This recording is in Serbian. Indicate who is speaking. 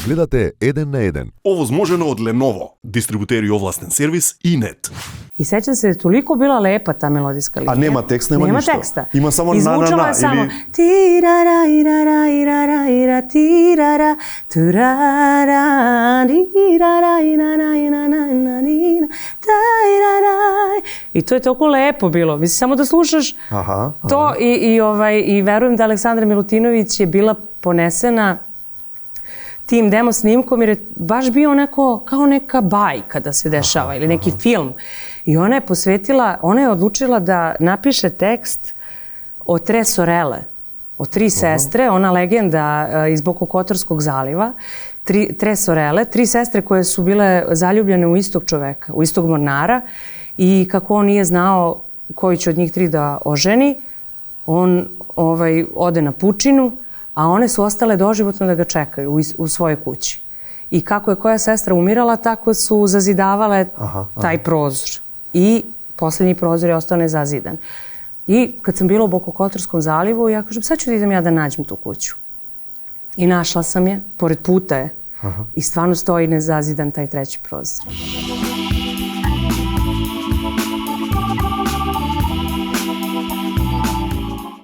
Speaker 1: Гледате 1 на 1.
Speaker 2: Овозможено од Lenovo, дистрибутери овластен сервис и нет.
Speaker 3: I sećam se, toliko bila lepa ta melodijska linija.
Speaker 2: A nema tekst, nema ništa?
Speaker 3: Nema teksta.
Speaker 2: Ima samo na,
Speaker 3: Izvučala je samo
Speaker 2: ili...
Speaker 3: tirara, irara, irara, ira, tirara, turara, irara, irara, irara, irara, tajrara. I to je toliko lepo bilo. Mislim, samo da slušaš to i verujem da Aleksandra Milutinović je bila ponesena tim demo snimkom jer je baš bio onako kao neka bajka da se dešava ili neki film. I ona je odlučila da napiše tekst o tre sorele, o tri sestre, ona legenda iz Bokokotorskog zaliva, tre sorele, tri sestre koje su bile zaljubljene u istog čoveka, u istog mornara i kako on nije znao koji će od njih tri da oženi, on ode na pučinu, a one su ostale doživotno da ga čekaju u svojoj kući. I kako je koja sestra umirala, tako su zazidavale taj prozor. I posljednji prozor je ostao nezazidan. I kad sam bila u Bokokotorskom zalivu, ja kažem, sad ću da idem ja da nađem tu kuću. I našla sam je, pored puta je. I stvarno stoji nezazidan taj treći prozor.